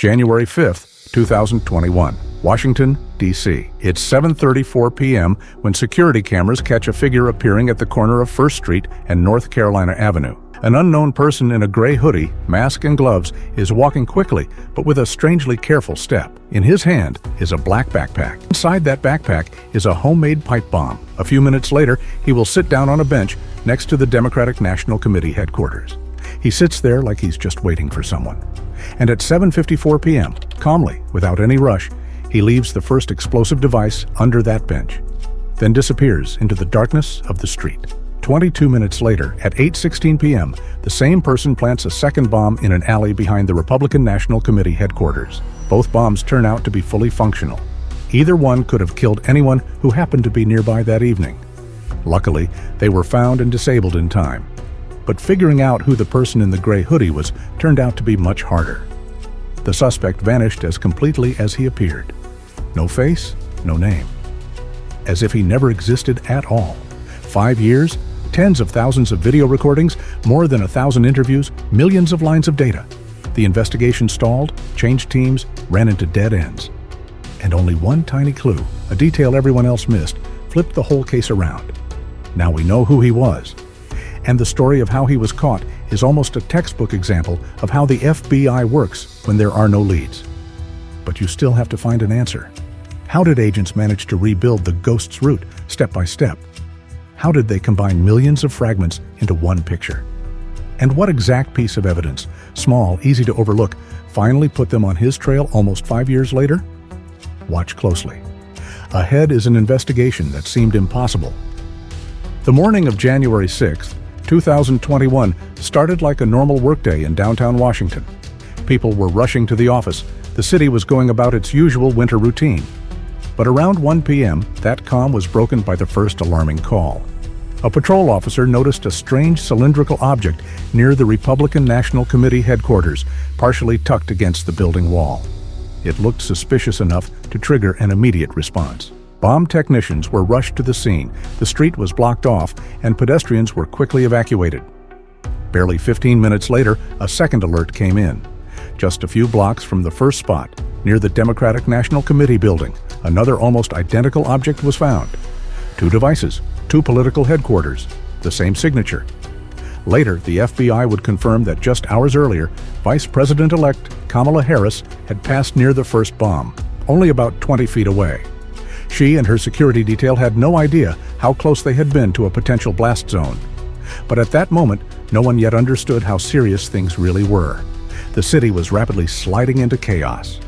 January 5th, 2021, Washington, D.C. It's 7:34 p.m. when security cameras catch a figure appearing at the corner of First Street and North Carolina Avenue. An unknown person in a gray hoodie, mask and gloves is walking quickly, but with a strangely careful step. In his hand is a black backpack. Inside that backpack is a homemade pipe bomb. A few minutes later, he will sit down on a bench next to the Democratic National Committee headquarters. He sits there like he's just waiting for someone. And at 7:54 p.m., calmly, without any rush, he leaves the first explosive device under that bench, then disappears into the darkness of the street. 22 minutes later, at 8:16 p.m., the same person plants a second bomb in an alley behind the Republican National Committee headquarters. Both bombs turn out to be fully functional. Either one could have killed anyone who happened to be nearby that evening. Luckily, they were found and disabled in time. But figuring out who the person in the gray hoodie was turned out to be much harder. The suspect vanished as completely as he appeared. No face, no name. As if he never existed at all. 5 years, tens of thousands of video recordings, more than 1,000 interviews, millions of lines of data. The investigation stalled, changed teams, ran into dead ends. And only one tiny clue, a detail everyone else missed, flipped the whole case around. Now we know who he was. And the story of how he was caught is almost a textbook example of how the FBI works when there are no leads. But you still have to find an answer. How did agents manage to rebuild the ghost's route step by step? How did they combine millions of fragments into one picture? And what exact piece of evidence, small, easy to overlook, finally put them on his trail almost 5 years later? Watch closely. Ahead is an investigation that seemed impossible. The morning of January 6th, 2021 started like a normal workday in downtown Washington. People were rushing to the office. The city was going about its usual winter routine. But around 1 p.m., that calm was broken by the first alarming call. A patrol officer noticed a strange cylindrical object near the Republican National Committee headquarters, partially tucked against the building wall. It looked suspicious enough to trigger an immediate response. Bomb technicians were rushed to the scene, the street was blocked off, and pedestrians were quickly evacuated. Barely 15 minutes later, a second alert came in. Just a few blocks from the first spot, near the Democratic National Committee building, another almost identical object was found. 2 devices, 2 political headquarters, the same signature. Later, the FBI would confirm that just hours earlier, Vice President-elect Kamala Harris had passed near the first bomb, only about 20 feet away. She and her security detail had no idea how close they had been to a potential blast zone. But at that moment, no one yet understood how serious things really were. The city was rapidly sliding into chaos.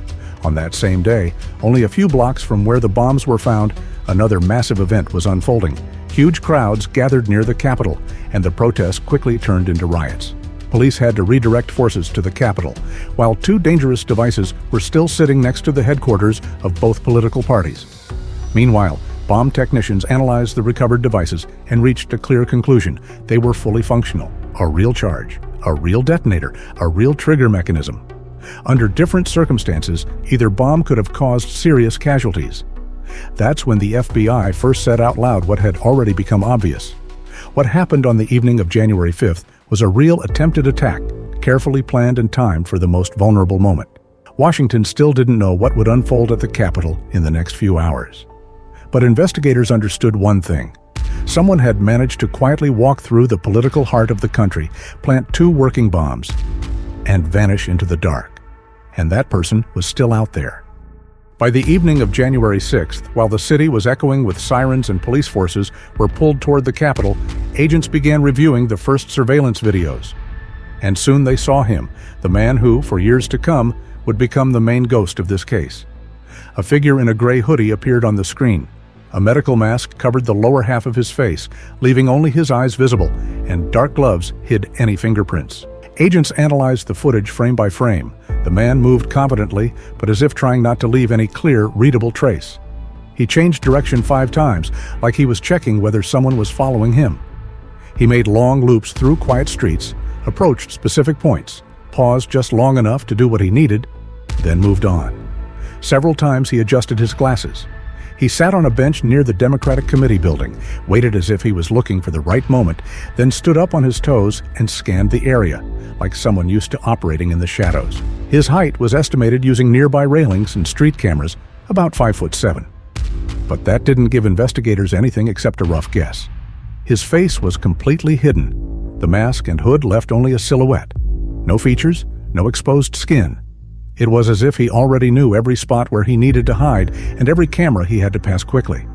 On that same day, only a few blocks from where the bombs were found, another massive event was unfolding. Huge crowds gathered near the Capitol, and the protests quickly turned into riots. Police had to redirect forces to the Capitol, while 2 dangerous devices were still sitting next to the headquarters of both political parties. Meanwhile, bomb technicians analyzed the recovered devices and reached a clear conclusion. They were fully functional. A real charge, a real detonator, a real trigger mechanism. Under different circumstances, either bomb could have caused serious casualties. That's when the FBI first said out loud what had already become obvious. What happened on the evening of January 5th was a real attempted attack, carefully planned and timed for the most vulnerable moment. Washington still didn't know what would unfold at the Capitol in the next few hours. But investigators understood one thing. Someone had managed to quietly walk through the political heart of the country, plant 2 working bombs, and vanish into the dark. And that person was still out there. By the evening of January 6th, while the city was echoing with sirens and police forces were pulled toward the Capitol, agents began reviewing the first surveillance videos. And soon they saw him, the man who, for years to come, would become the main ghost of this case. A figure in a gray hoodie appeared on the screen. A medical mask covered the lower half of his face, leaving only his eyes visible, and dark gloves hid any fingerprints. Agents analyzed the footage frame by frame. The man moved confidently, but as if trying not to leave any clear, readable trace. He changed direction 5 times, like he was checking whether someone was following him. He made long loops through quiet streets, approached specific points, paused just long enough to do what he needed, then moved on. Several times he adjusted his glasses. He sat on a bench near the Democratic Committee building, waited as if he was looking for the right moment, then stood up on his toes and scanned the area, like someone used to operating in the shadows. His height was estimated using nearby railings and street cameras, about 5'7". But that didn't give investigators anything except a rough guess. His face was completely hidden. The mask and hood left only a silhouette. No features, no exposed skin. It was as if he already knew every spot where he needed to hide and every camera he had to pass quickly.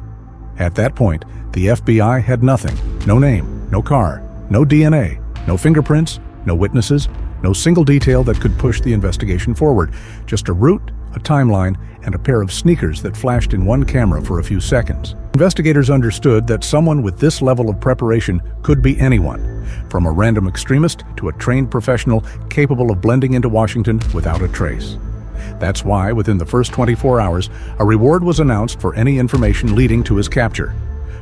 At that point, the FBI had nothing. No name, no car, no DNA, no fingerprints, no witnesses, no single detail that could push the investigation forward. Just a route, a timeline, and a pair of sneakers that flashed in one camera for a few seconds. Investigators understood that someone with this level of preparation could be anyone, from a random extremist to a trained professional capable of blending into Washington without a trace. That's why, within the first 24 hours, a reward was announced for any information leading to his capture.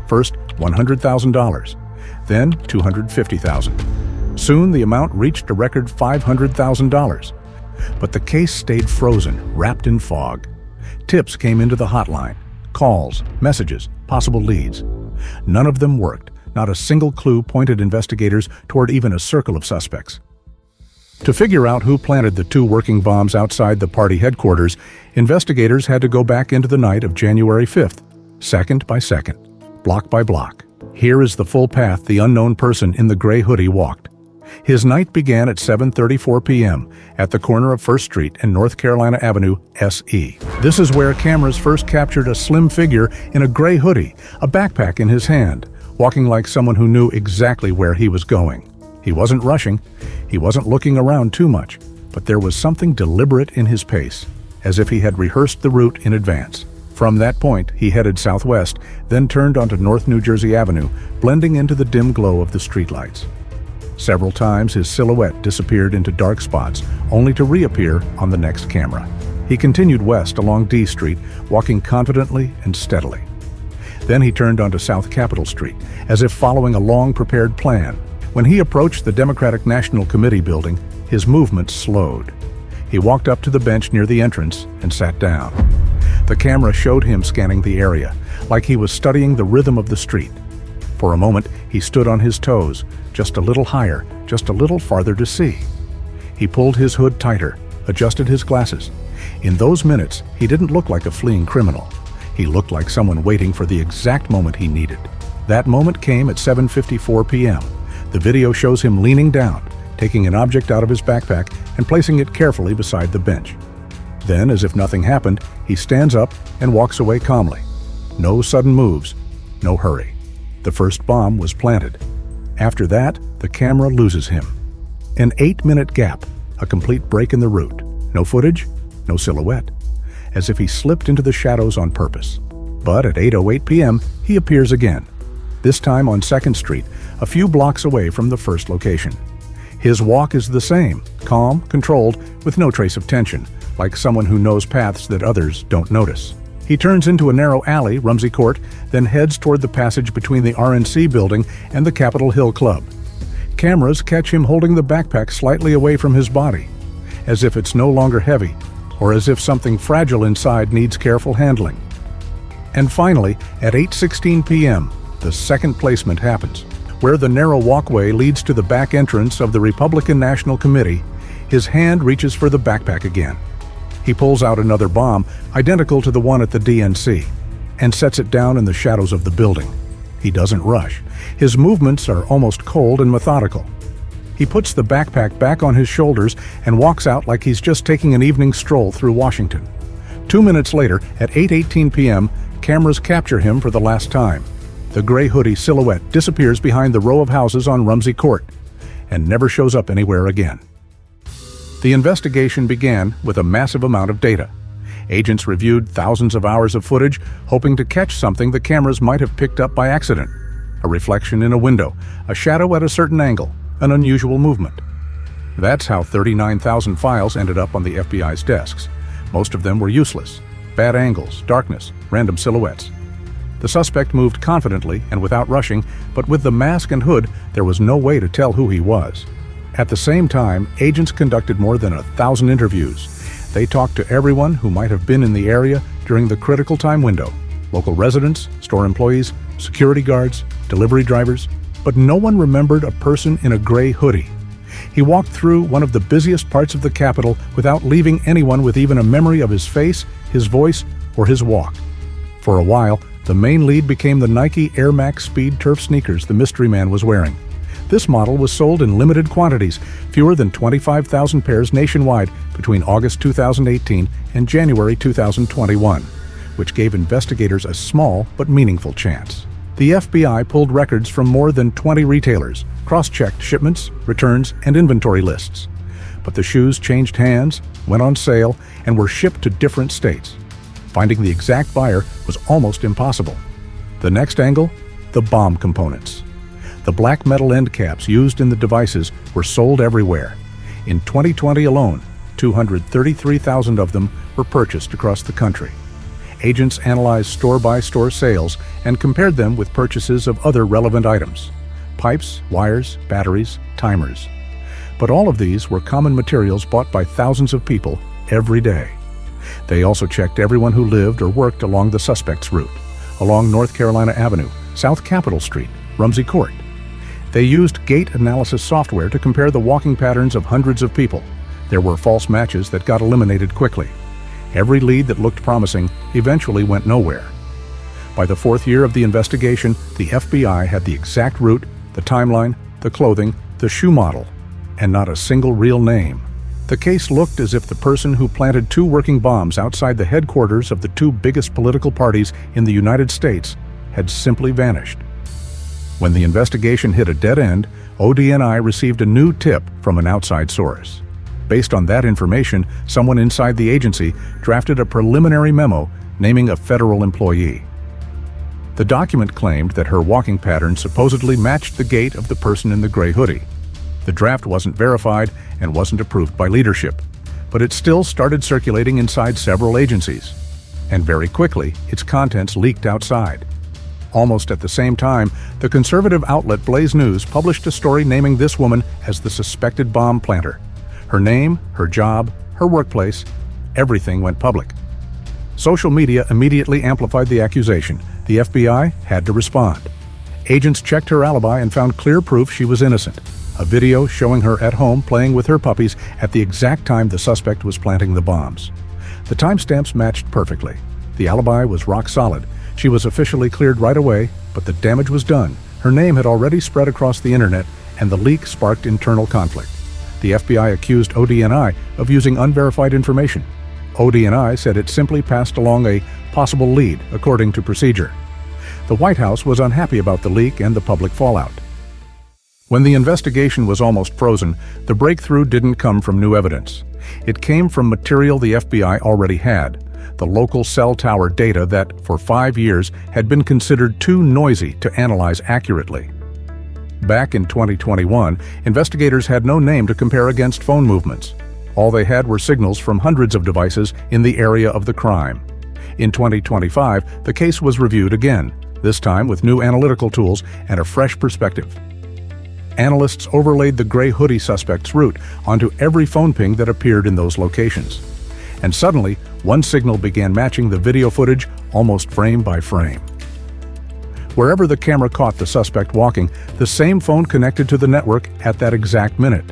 First, $100,000, then $250,000. Soon, the amount reached a record $500,000. But the case stayed frozen, wrapped in fog. Tips came into the hotline. Calls, messages, possible leads. None of them worked. Not a single clue pointed investigators toward even a circle of suspects. To figure out who planted the 2 working bombs outside the party headquarters, investigators had to go back into the night of January 5th, second by second, block by block. Here is the full path the unknown person in the gray hoodie walked. His night began at 7:34 p.m. at the corner of First Street and North Carolina Avenue, SE. This is where cameras first captured a slim figure in a gray hoodie, a backpack in his hand, walking like someone who knew exactly where he was going. He wasn't rushing, he wasn't looking around too much, but there was something deliberate in his pace, as if he had rehearsed the route in advance. From that point, he headed southwest, then turned onto North New Jersey Avenue, blending into the dim glow of the streetlights. Several times his silhouette disappeared into dark spots, only to reappear on the next camera. He continued west along D Street, walking confidently and steadily. Then he turned onto South Capitol Street, as if following a long-prepared plan. When he approached the Democratic National Committee building, his movement slowed. He walked up to the bench near the entrance and sat down. The camera showed him scanning the area, like he was studying the rhythm of the street. For a moment, he stood on his toes, just a little higher, just a little farther to see. He pulled his hood tighter, adjusted his glasses. In those minutes, he didn't look like a fleeing criminal. He looked like someone waiting for the exact moment he needed. That moment came at 7:54 p.m. The video shows him leaning down, taking an object out of his backpack and placing it carefully beside the bench. Then, as if nothing happened, he stands up and walks away calmly. No sudden moves, no hurry. The first bomb was planted. After that, the camera loses him. An 8-minute gap, a complete break in the route. No footage, no silhouette. As if he slipped into the shadows on purpose. But at 8:08 p.m., he appears again. This time on 2nd Street, a few blocks away from the first location. His walk is the same, calm, controlled, with no trace of tension, like someone who knows paths that others don't notice. He turns into a narrow alley, Rumsey Court, then heads toward the passage between the RNC building and the Capitol Hill Club. Cameras catch him holding the backpack slightly away from his body, as if it's no longer heavy, or as if something fragile inside needs careful handling. And finally, at 8:16 p.m., the second placement happens. Where the narrow walkway leads to the back entrance of the Republican National Committee, his hand reaches for the backpack again. He pulls out another bomb, identical to the one at the DNC, and sets it down in the shadows of the building. He doesn't rush. His movements are almost cold and methodical. He puts the backpack back on his shoulders and walks out like he's just taking an evening stroll through Washington. 2 minutes later, at 8:18 p.m., cameras capture him for the last time. The gray hoodie silhouette disappears behind the row of houses on Rumsey Court and never shows up anywhere again. The investigation began with a massive amount of data. Agents reviewed thousands of hours of footage, hoping to catch something the cameras might have picked up by accident. A reflection in a window, a shadow at a certain angle, an unusual movement. That's how 39,000 files ended up on the FBI's desks. Most of them were useless. Bad angles, darkness, random silhouettes. The suspect moved confidently and without rushing, but with the mask and hood, there was no way to tell who he was. At the same time, agents conducted more than 1,000 interviews. They talked to everyone who might have been in the area during the critical time window. Local residents, store employees, security guards, delivery drivers, but no one remembered a person in a gray hoodie. He walked through one of the busiest parts of the Capitol without leaving anyone with even a memory of his face, his voice, or his walk. For a while, the main lead became the Nike Air Max Speed Turf sneakers the mystery man was wearing. This model was sold in limited quantities, fewer than 25,000 pairs nationwide between August 2018 and January 2021, which gave investigators a small but meaningful chance. The FBI pulled records from more than 20 retailers, cross-checked shipments, returns, and inventory lists. But the shoes changed hands, went on sale, and were shipped to different states. Finding the exact buyer was almost impossible. The next angle? The bomb components. The black metal end caps used in the devices were sold everywhere. In 2020 alone, 233,000 of them were purchased across the country. Agents analyzed store-by-store sales and compared them with purchases of other relevant items: pipes, wires, batteries, timers. But all of these were common materials bought by thousands of people every day. They also checked everyone who lived or worked along the suspect's route, along North Carolina Avenue, South Capitol Street, Rumsey Court. They used gait analysis software to compare the walking patterns of hundreds of people. There were false matches that got eliminated quickly. Every lead that looked promising eventually went nowhere. By the fourth year of the investigation, the FBI had the exact route, the timeline, the clothing, the shoe model, and not a single real name. The case looked as if the person who planted two working bombs outside the headquarters of the two biggest political parties in the United States had simply vanished. When the investigation hit a dead end, ODNI received a new tip from an outside source. Based on that information, someone inside the agency drafted a preliminary memo naming a federal employee. The document claimed that her walking pattern supposedly matched the gait of the person in the gray hoodie. The draft wasn't verified and wasn't approved by leadership, but it still started circulating inside several agencies. And very quickly, its contents leaked outside. Almost at the same time, the conservative outlet Blaze News published a story naming this woman as the suspected bomb planter. Her name, her job, her workplace, everything went public. Social media immediately amplified the accusation. The FBI had to respond. Agents checked her alibi and found clear proof she was innocent. A video showing her at home playing with her puppies at the exact time the suspect was planting the bombs. The timestamps matched perfectly. The alibi was rock solid. She was officially cleared right away, but the damage was done. Her name had already spread across the internet, and the leak sparked internal conflict. The FBI accused ODNI of using unverified information. ODNI said it simply passed along a possible lead, according to procedure. The White House was unhappy about the leak and the public fallout. When the investigation was almost frozen, the breakthrough didn't come from new evidence. It came from material the FBI already had, the local cell tower data that, for 5 years, had been considered too noisy to analyze accurately. Back in 2021, investigators had no name to compare against phone movements. All they had were signals from hundreds of devices in the area of the crime. In 2025, the case was reviewed again, this time with new analytical tools and a fresh perspective. Analysts overlaid the gray hoodie suspect's route onto every phone ping that appeared in those locations. And suddenly, one signal began matching the video footage almost frame by frame. Wherever the camera caught the suspect walking, the same phone connected to the network at that exact minute.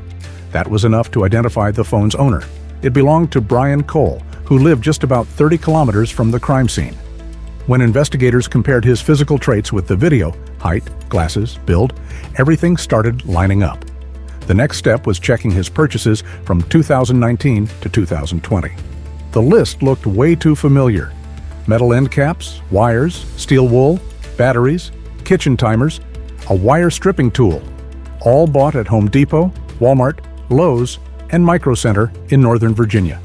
That was enough to identify the phone's owner. It belonged to Brian Cole, who lived just about 30 kilometers from the crime scene. When investigators compared his physical traits with the video, height, glasses, build, everything started lining up. The next step was checking his purchases from 2019 to 2020. The list looked way too familiar. Metal end caps, wires, steel wool, batteries, kitchen timers, a wire stripping tool, all bought at Home Depot, Walmart, Lowe's, and Micro Center in Northern Virginia.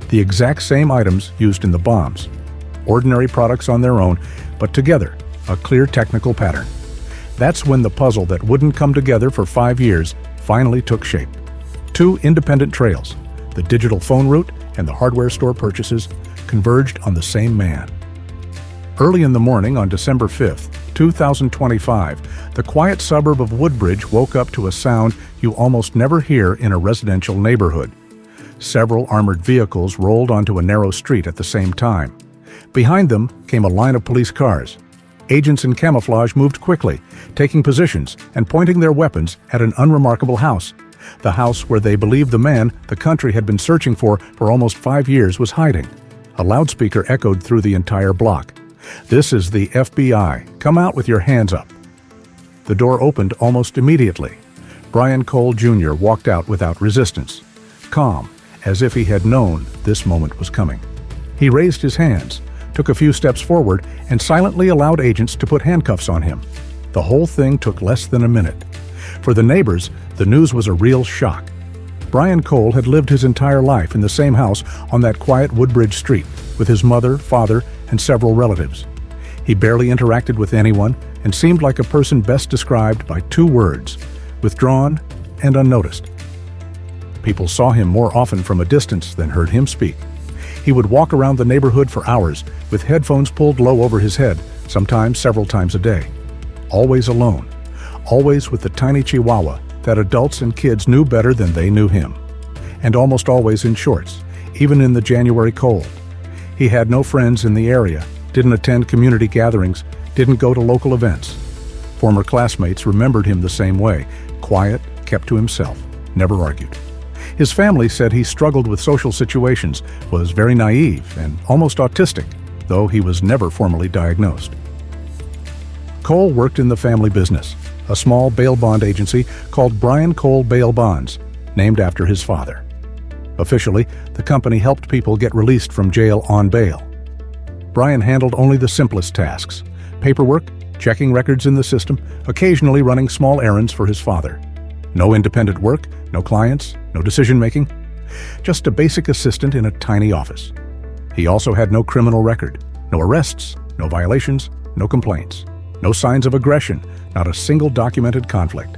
The exact same items used in the bombs. Ordinary products on their own, but together, a clear technical pattern. That's when the puzzle that wouldn't come together for 5 years finally took shape. 2 independent trails, the digital phone route and the hardware store purchases, converged on the same man. Early in the morning on December 5th, 2025, the quiet suburb of Woodbridge woke up to a sound you almost never hear in a residential neighborhood. Several armored vehicles rolled onto a narrow street at the same time. Behind them came a line of police cars. Agents in camouflage moved quickly, taking positions and pointing their weapons at an unremarkable house. The house where they believed the man the country had been searching for almost 5 years was hiding. A loudspeaker echoed through the entire block. "This is the FBI. Come out with your hands up." The door opened almost immediately. Brian Cole Jr. walked out without resistance, calm, as if he had known this moment was coming. He raised his hands, took a few steps forward, and silently allowed agents to put handcuffs on him. The whole thing took less than a minute. For the neighbors, the news was a real shock. Brian Cole had lived his entire life in the same house on that quiet Woodbridge street with his mother, father, and several relatives. He barely interacted with anyone and seemed like a person best described by 2 words: withdrawn and unnoticed. People saw him more often from a distance than heard him speak. He would walk around the neighborhood for hours with headphones pulled low over his head, sometimes several times a day. Always alone, always with the tiny chihuahua that adults and kids knew better than they knew him. And almost always in shorts, even in the January cold. He had no friends in the area, didn't attend community gatherings, didn't go to local events. Former classmates remembered him the same way, quiet, kept to himself, never argued. His family said he struggled with social situations, was very naive and almost autistic, though he was never formally diagnosed. Cole worked in the family business, a small bail bond agency called Brian Cole Bail Bonds, named after his father. Officially, the company helped people get released from jail on bail. Brian handled only the simplest tasks: paperwork, checking records in the system, occasionally running small errands for his father. No independent work, no clients, no decision-making. Just a basic assistant in a tiny office. He also had no criminal record, no arrests, no violations, no complaints, no signs of aggression, not a single documented conflict.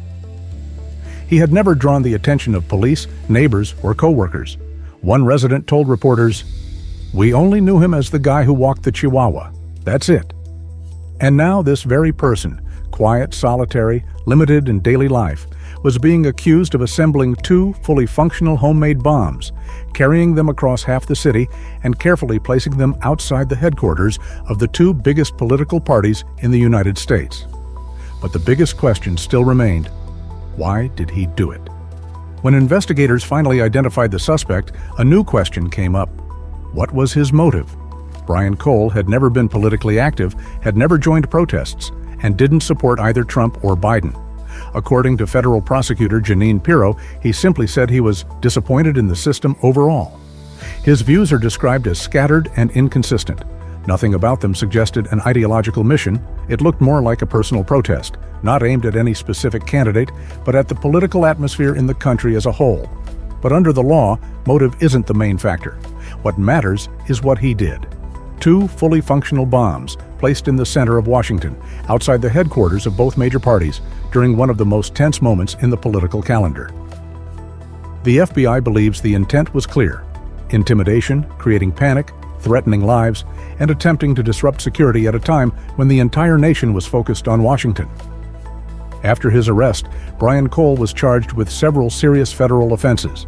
He had never drawn the attention of police, neighbors, or co-workers. One resident told reporters, "We only knew him as the guy who walked the Chihuahua. That's it." And now this very person, quiet, solitary, limited in daily life, was being accused of assembling 2 fully functional homemade bombs, carrying them across half the city, and carefully placing them outside the headquarters of the 2 biggest political parties in the United States. But the biggest question still remained: why did he do it? When investigators finally identified the suspect, a new question came up. What was his motive? Brian Cole had never been politically active, had never joined protests, and didn't support either Trump or Biden. According to federal prosecutor Jeanine Pirro, he simply said he was disappointed in the system overall. His views are described as scattered and inconsistent. Nothing about them suggested an ideological mission. It looked more like a personal protest, not aimed at any specific candidate, but at the political atmosphere in the country as a whole. But under the law, motive isn't the main factor. What matters is what he did. 2 fully functional bombs placed in the center of Washington, outside the headquarters of both major parties, during one of the most tense moments in the political calendar. The FBI believes the intent was clear: intimidation, creating panic, threatening lives, and attempting to disrupt security at a time when the entire nation was focused on Washington. After his arrest, Brian Cole was charged with several serious federal offenses.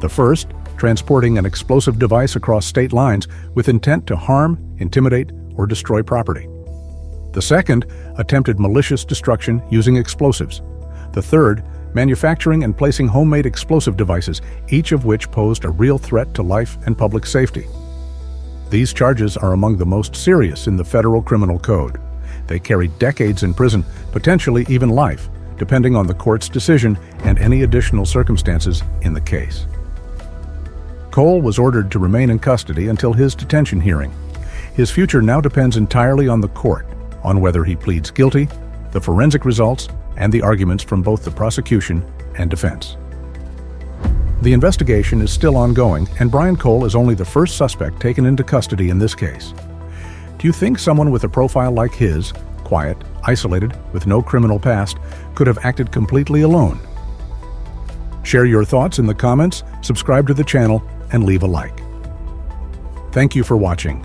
The first, transporting an explosive device across state lines with intent to harm, intimidate, or destroy property. The second, attempted malicious destruction using explosives. The third, manufacturing and placing homemade explosive devices, each of which posed a real threat to life and public safety. These charges are among the most serious in the federal criminal code. They carry decades in prison, potentially even life, depending on the court's decision and any additional circumstances in the case. Cole was ordered to remain in custody until his detention hearing. His future now depends entirely on the court, on whether he pleads guilty, the forensic results, and the arguments from both the prosecution and defense. The investigation is still ongoing, and Brian Cole is only the first suspect taken into custody in this case. Do you think someone with a profile like his, quiet, isolated, with no criminal past, could have acted completely alone? Share your thoughts in the comments, subscribe to the channel, and leave a like. Thank you for watching.